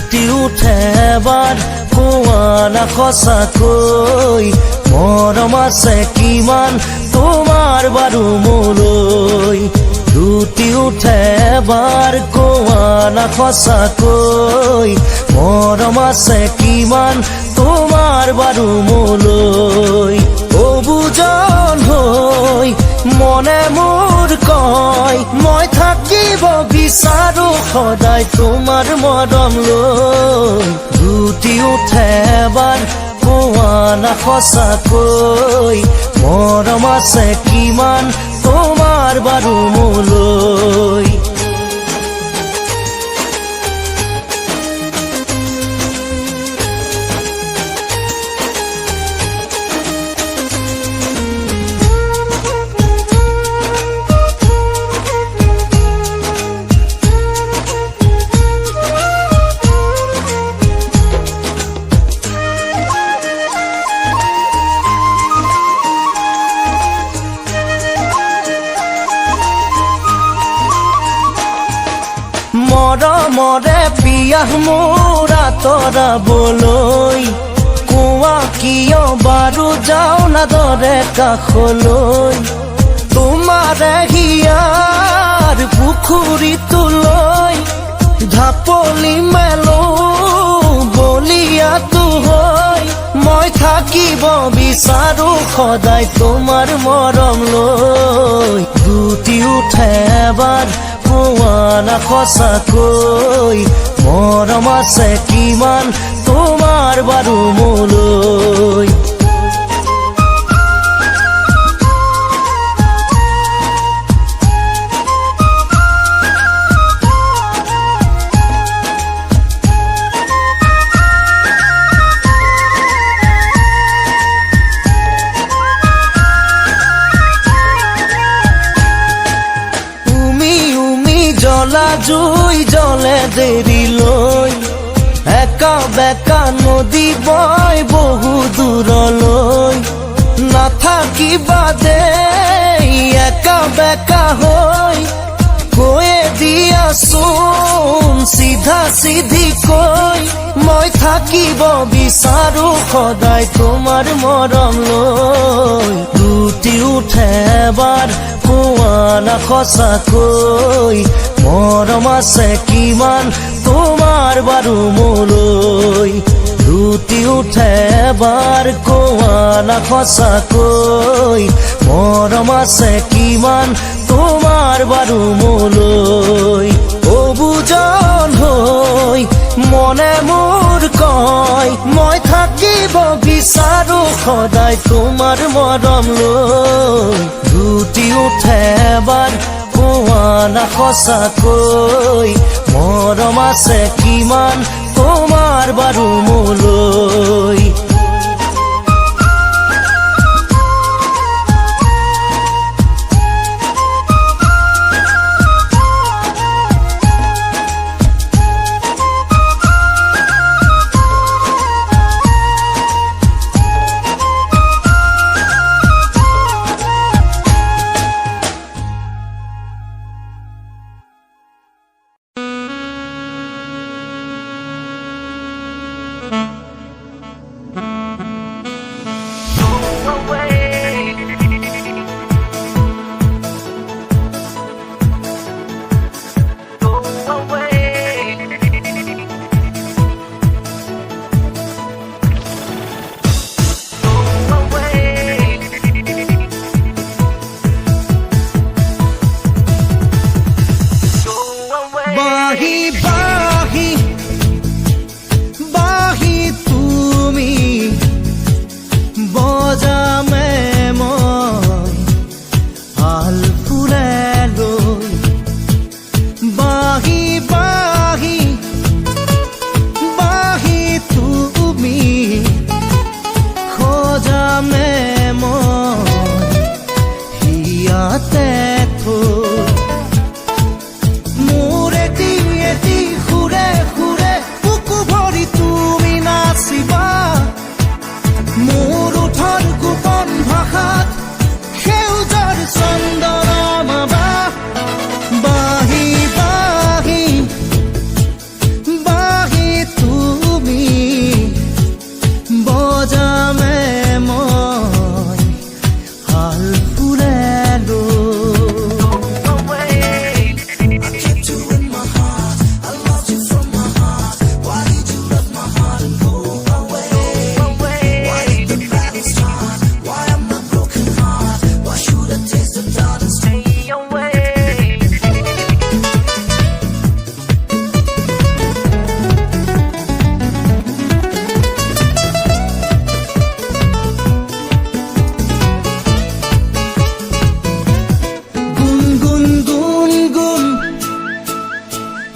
ফুটি উঠে এবাৰ কোৱা না সঁচাকৈ মৰম আছে কিমান তোমাৰ বাৰু মোলৈ ফুটি উঠে এবাৰ কোৱা না সঁচাকৈ মৰম আছে কিমান তোমাৰ বাৰু মোলৈ অবুজন হৈ মনে মোৰ কয় মই থাকিব বিচাৰো সদায় তোমাৰ মৰম লৈ ফুটি উঠে এবাৰ কোৱা না সঁচাকৈ মৰম আছে কিমান তোমাৰ বাৰু মোলৈ মৰমৰে পিয়াহ মোৰ আঁতৰাবলৈ কোৱা কিয় বাৰু যাওঁ না দৰে কাষলৈ তোমাৰে হিয়াৰ পুখুৰীটোলৈ ঢাপলি মেলো বলিয়াটো হৈ মই থাকিব বিচাৰো সদায় তোমাৰ মৰম লৈ ফুটি উঠে এবাৰ কোৱা না সঁচাকৈ মৰম আছে কিমান তোমাৰ বাৰু মোলৈ জ্বলা জুই জ্বলে দেৰিলৈ একা বেকা নদী বয় বহু দূৰলৈ নাথাকিবা দেই একা বেকা হৈ কৈয়ে দিয়াচোন চিধা চিধি কৈ মই থাকিব বিচাৰো সদায় তোমাৰ মৰম লৈ ফুটি উঠে এবাৰ কোৱা না সঁচাকৈ মৰম আছে কিমান তোমাৰ বাৰু মোলৈ ফুটি উঠে এবাৰ কোৱা না সঁচাকৈ মৰম আছে কিমান তোমাৰ বাৰু মোলৈ অবুজন হৈ মনে মোৰ কয় মই থাকিব বিচাৰো সদায় তোমাৰ মৰম লৈ ফুটি উঠে এবাৰ কোৱা না সঁচাকৈ মৰম আছে কিমান তোমাৰ বাৰু মোলৈ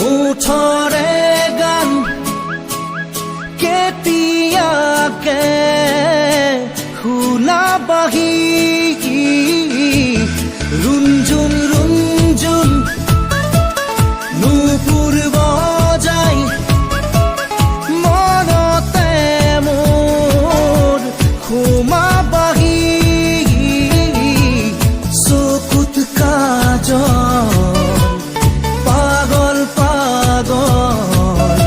ওঠৰে গান কেতিয়াকে শুনাবাহি ৰুঞ্জুন ৰুঞ্জুন নুপুৰ বজাই মনতে মোৰ সোমাবাহি চকুত কাজল পাগল পাগল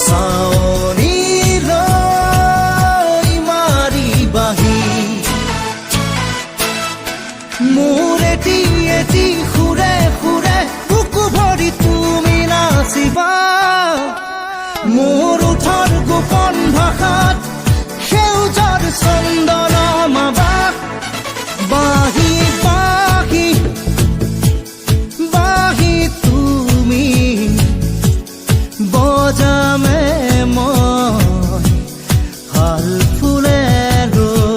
চাৱনি লৈ মাৰিবাহি মোৰ এটি সুৰে সুৰে বুকু ভৰি তুমি নাচিবা মোৰ ওঠৰ গোপন ভাষাত সেউজৰ চন্দন মাবা বাহি বাহি বাহি তুমি বজামে মই হাল ফুলে ৰৈ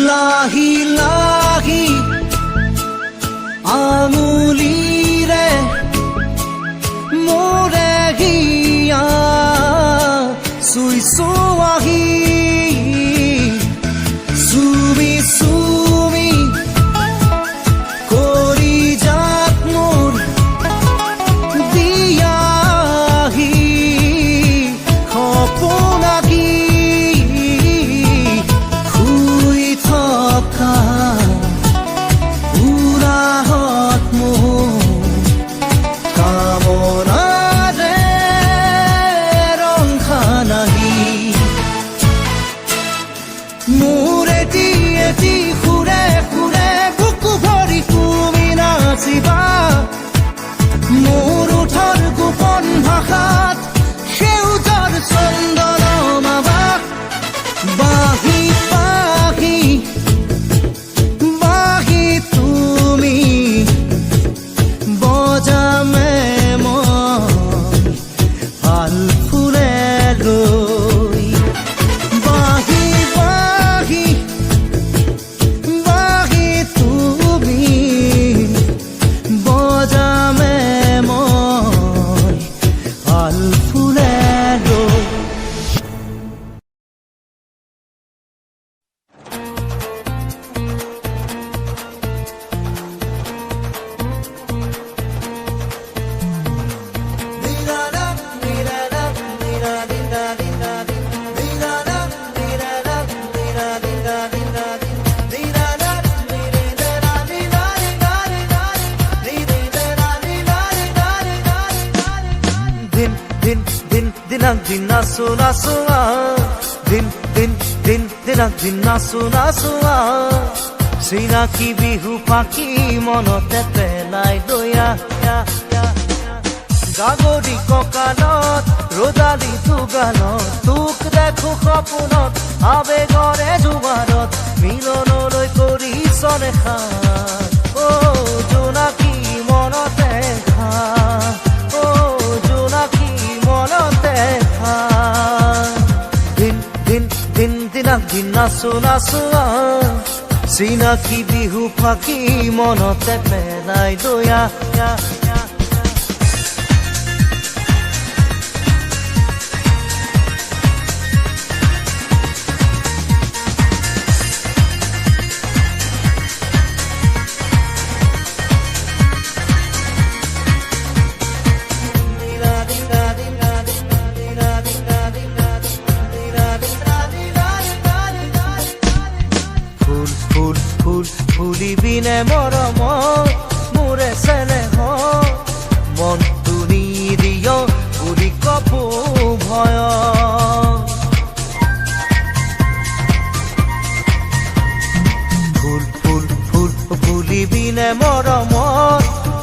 লাহি লাহি আঙুলিৰে মোৰে হিয়া চুই চুৱাহি চুমি চুমি কৰি যাত মোৰ দিয়াহি সপোনাকি শুই থকা উৰাহত মোৰ কামনাৰে ৰংখা নাহি মোৰ এটি সুৰে সুৰে বুকু ভৰি তুমি নাচিবা মোৰ ওঠৰ গোপন ভাষাত সেউজৰ চন্দন মাবা বাহি বাহি বাহি তুমি বজামে মই ভাল ফুলে ৰৈ বাহি বাহি বাহি তুমি বজামে মই ভাল ফুলে ৰৈ দিন নাচো নাচো দিন নাচো নাচো চিনাকি বিহু পাখি মনতে পেলাই দয়া গাগৰি কঁকালত ৰজালি দুগালত তোক দেখো সপোনত আবেগৰে জোৱাৰত মিলনলৈ কৰিছ ৰেখা অ জোনাকী মনতে খা অ জোনাকী মনতে খা দিন নাচো নাচো চিনাকি বিহু পাখি মনতে পেলাই দয়া ফুলিবিনে মৰম মোৰে চেনেহ মনটো নিদিয় বুলি কপো ভয় ফুলিবিনে মৰম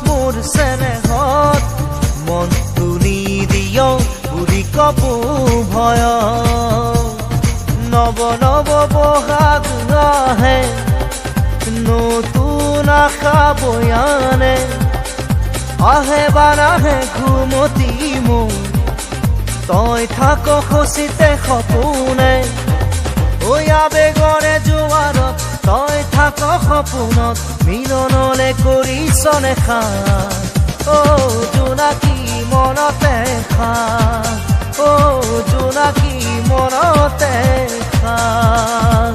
মোৰ চেনেহত মনটো নিদিয় বুলি কপো ভয় নব নব বহাগ আহে নতুন আশা বয়ানে আহে বানাহে ঘুমতি মোৰ তই থাক খচিতে সপোনে ঐ আবেগৰে জোৱাৰত তই থাক সপোনত মিলনলে কৰিছনে খান ও জোনাকী মনতে খান ও জোনাকী মনতে খান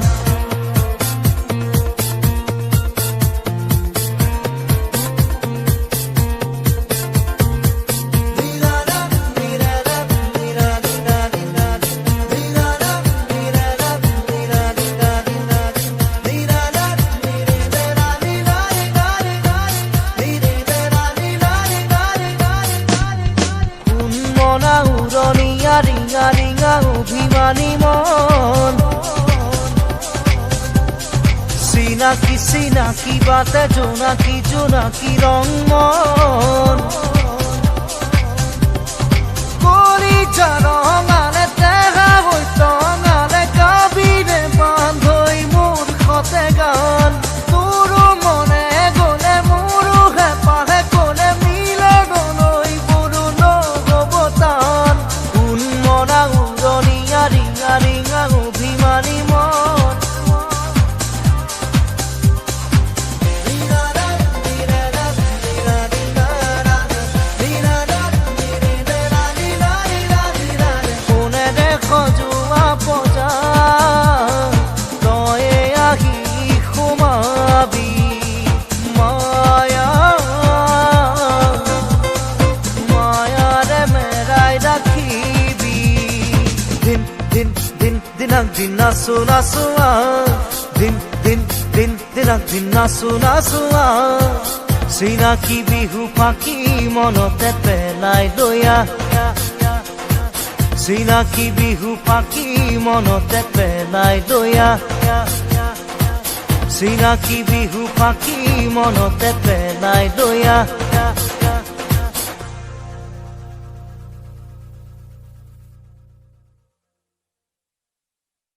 উৰণীয়া ৰিঙা ৰিঙা অভিমানী মন চিনাকি চিনাকি বাটে জোনাকী জোনাকী ৰং মন কৰি জাৰঙালে টেঙা হৈ টঙালে কাবিৰে বান্ধৈ মোৰ সতে গান তোৰো মনে গলে মোৰো হেঁপাহে কলে মিলনলৈ মোৰো নগবতান উন্মনা উৰণীয়া ৰিঙা ৰিঙা অভিমানী মন কোনেৰে সজোৱা পজা তয়ে আহি সোমাবি মায়া মায়াৰে মেৰাই ৰাখিবি দিন দিন দিন দিনাক দিন নাচো নাচোৱা দিন দিন দিন দিনাক দিন নাচো নাচোৱা চিনাকি বিহু পাখি মনতে পেলাই লয়া চিনাকি বিহু পাখি মনতে পেলাই লয়া চিনাকি বিহু পাখি মনতে পেলাই লয়া